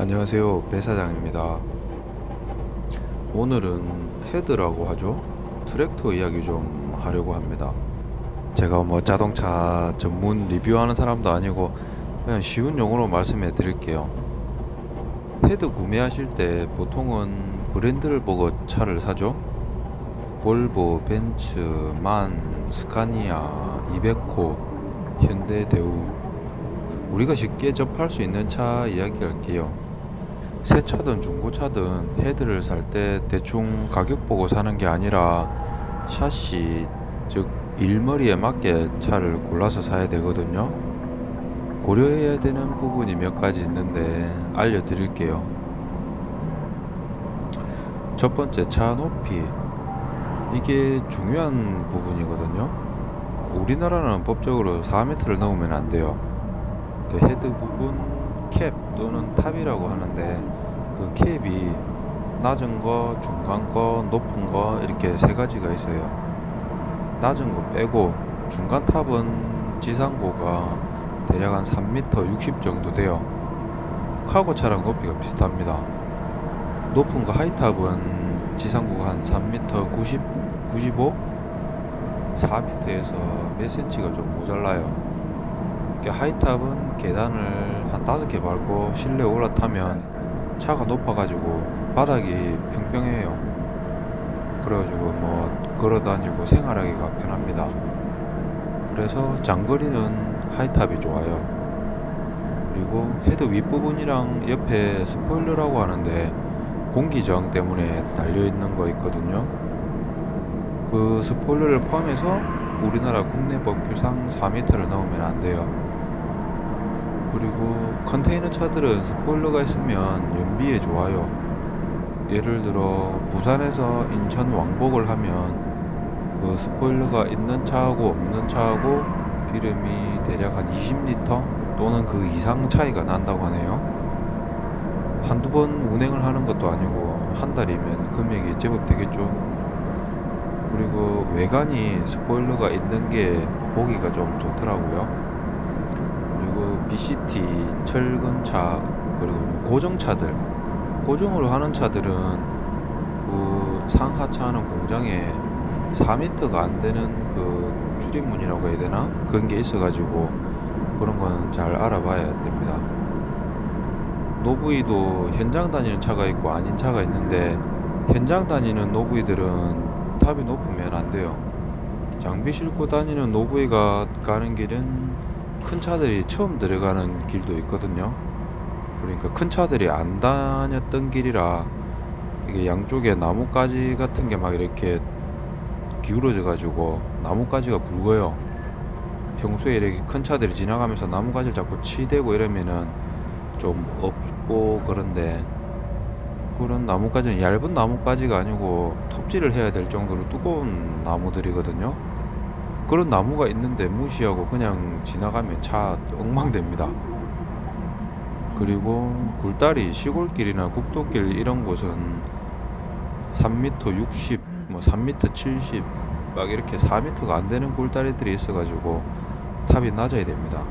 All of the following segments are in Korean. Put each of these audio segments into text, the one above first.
안녕하세요, 배사장입니다. 오늘은 헤드라고 하죠. 트랙터 이야기 좀 하려고 합니다. 제가 뭐 자동차 전문 리뷰하는 사람도 아니고 그냥 쉬운 용어로 말씀해 드릴게요. 헤드 구매하실 때 보통은 브랜드를 보고 차를 사죠. 볼보, 벤츠, 만, 스카니아, 이베코, 현대, 대우. 우리가 쉽게 접할 수 있는 차 이야기할게요. 새 차든 중고차든 헤드를 살 때 대충 가격 보고 사는 게 아니라 샤시, 즉 일머리에 맞게 차를 골라서 사야 되거든요. 고려해야 되는 부분이 몇 가지 있는데 알려드릴게요. 첫 번째, 차 높이. 이게 중요한 부분이거든요. 우리나라는 법적으로 4m를 넘으면 안 돼요. 그 헤드 부분 캡 또는 탑이라고 하는데 그 캡이 낮은 거, 중간 거, 높은 거 이렇게 세 가지가 있어요. 낮은 거 빼고 중간 탑은 지상고가 대략 한 3m 60 정도 돼요. 카고차랑 높이가 비슷합니다. 높은 거 하이탑은 지상고가 한 3m 90, 95? 4m에서 몇 cm가 좀 모자라요. 하이탑은 계단을 한 5개 밟고 실내에 올라타면 차가 높아가지고 바닥이 평평해요. 그래가지고 뭐 걸어다니고 생활하기가 편합니다. 그래서 장거리는 하이탑이 좋아요. 그리고 헤드 윗부분이랑 옆에 스포일러라고 하는데 공기저항 때문에 달려있는 거 있거든요. 그 스포일러를 포함해서 우리나라 국내 법규상 4m를 넘으면 안 돼요. 그리고 컨테이너 차들은 스포일러가 있으면 연비에 좋아요. 예를 들어 부산에서 인천 왕복을 하면 그 스포일러가 있는 차하고 없는 차하고 기름이 대략 한 20리터 또는 그 이상 차이가 난다고 하네요. 한두 번 운행을 하는 것도 아니고 한 달이면 금액이 제법 되겠죠. 그리고 외관이 스포일러가 있는 게 보기가 좀 좋더라고요. 그리고 BCT, 철근차, 그리고 고정차들, 고정으로 하는 차들은 그 상하차 하는 공장에 4m가 안 되는 그 출입문이라고 해야 되나? 그런 게 있어가지고 그런 건 잘 알아봐야 됩니다. 노브이도 현장 다니는 차가 있고 아닌 차가 있는데 현장 다니는 노브이들은 탑이 높으면 안 돼요. 장비 싣고 다니는 노브이가 가는 길은 큰 차들이 처음 들어가는 길도 있거든요. 그러니까 큰 차들이 안 다녔던 길이라 이게 양쪽에 나뭇가지 같은 게 막 이렇게 기울어져 가지고 나뭇가지가 굵어요. 평소에 이렇게 큰 차들이 지나가면서 나뭇가지를 자꾸 치대고 이러면은 좀 없고 그런데 그런 나뭇가지는 얇은 나뭇가지가 아니고 톱질을 해야 될 정도로 두꺼운 나무들이거든요. 그런 나무가 있는데 무시하고 그냥 지나가면 차 엉망됩니다. 그리고 굴다리, 시골길이나 국도길 이런 곳은 3m 60, 뭐 3m 70, 막 이렇게 4m가 안 되는 굴다리들이 있어가지고 탑이 낮아야 됩니다.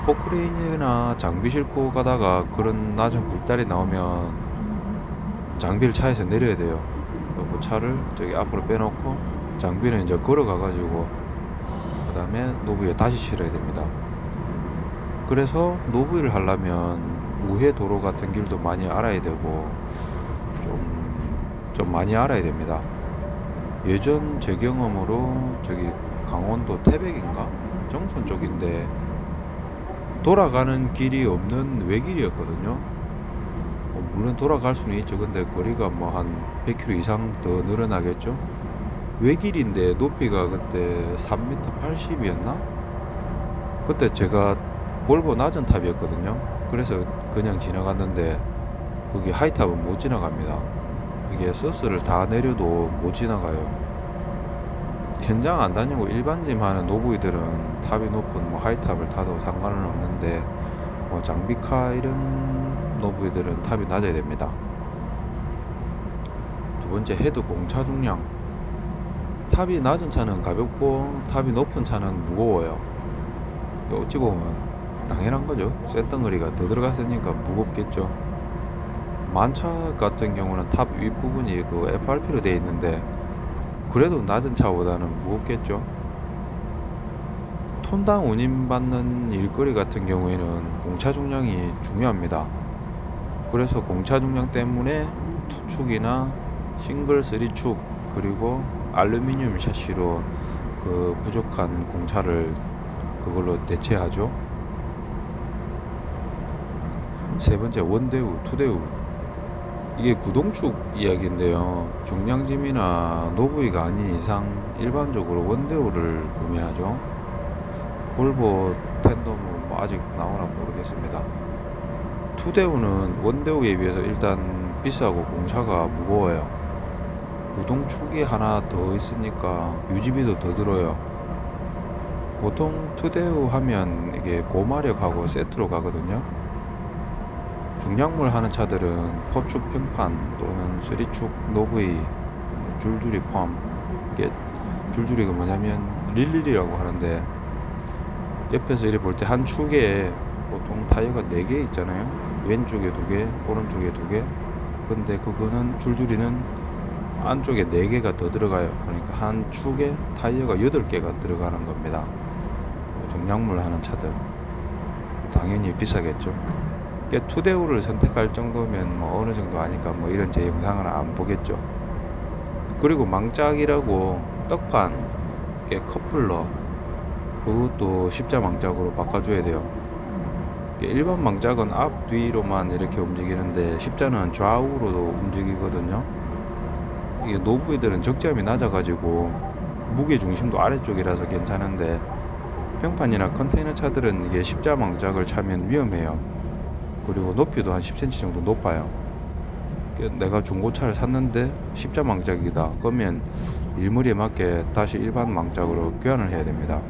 포크레인이나 장비 싣고 가다가 그런 낮은 굴다리 나오면 장비를 차에서 내려야 돼요. 그리고 차를 저기 앞으로 빼놓고 장비는 이제 걸어가가지고 그 다음에 노브에 다시 실어야 됩니다. 그래서 노브를 하려면 우회 도로 같은 길도 많이 알아야 되고 좀 많이 알아야 됩니다. 예전 제 경험으로 저기 강원도 태백인가? 정선 쪽인데 돌아가는 길이 없는 외길이었거든요. 물론 돌아갈 수는 있죠. 근데 거리가 뭐 한 100km 이상 더 늘어나겠죠. 외길인데 높이가 그때 3m 80이었나? 그때 제가 볼보 낮은 탑이었거든요. 그래서 그냥 지나갔는데 거기 하이탑은 못 지나갑니다. 이게 서스를 다 내려도 못 지나가요. 현장 안 다니고 일반짐 하는 노부이들은 탑이 높은 뭐 하이탑을 타도 상관은 없는데 뭐 장비카 이런 노부이들은 탑이 낮아야 됩니다. 두 번째, 헤드 공차 중량. 탑이 낮은 차는 가볍고 탑이 높은 차는 무거워요. 어찌 보면 당연한 거죠. 쇳덩어리가 더 들어갔으니까 무겁겠죠. 만차 같은 경우는 탑 윗부분이 그 FRP로 되어 있는데 그래도 낮은 차보다는 무겁겠죠. 톤당 운임받는 일거리 같은 경우에는 공차 중량이 중요합니다. 그래서 공차 중량 때문에 투축이나 싱글 3축 그리고 알루미늄 샤시로 그 부족한 공차를 그걸로 대체하죠. 세 번째, 원대우, 투대우. 이게 구동축 이야기인데요. 중량짐이나 노브이가 아닌 이상 일반적으로 원대우를 구매하죠. 볼보 텐덤은 뭐 아직 나오나 모르겠습니다. 투대우는 원대우에 비해서 일단 비싸고 공차가 무거워요. 구동축이 하나 더 있으니까 유지비도 더 들어요. 보통 투대우 하면 이게 고마력하고 세트로 가거든요. 중량물 하는 차들은 포축 평판 또는 3축 노브이 줄줄이 포함. 이게 줄줄이가 뭐냐면 릴릴이라고 하는데 옆에서 이렇게 볼 때 한 축에 보통 타이어가 4개 있잖아요. 왼쪽에 2개 오른쪽에 2개. 근데 그거는 줄줄이는 안쪽에 4개가 더 들어가요. 그러니까 한 축에 타이어가 8개가 들어가는 겁니다. 중량물 하는 차들 당연히 비싸겠죠. 투대우를 선택할 정도면 뭐 어느 정도 아니까 뭐 이런 제 영상을 안 보겠죠. 그리고 망짝이라고 떡판 커플러 그것도 십자 망짝으로 바꿔줘야 돼요. 일반 망짝은 앞 뒤로만 이렇게 움직이는데 십자는 좌우로도 움직이거든요. 이게 노브이들은 적재함이 낮아가지고 무게 중심도 아래쪽이라서 괜찮은데 평판이나 컨테이너 차들은 이게 십자 망짝을 차면 위험해요. 그리고 높이도 한 10cm 정도 높아요. 내가 중고차를 샀는데 십자 망짝이다 그러면 일무리에 맞게 다시 일반 망짝으로 교환을 해야 됩니다.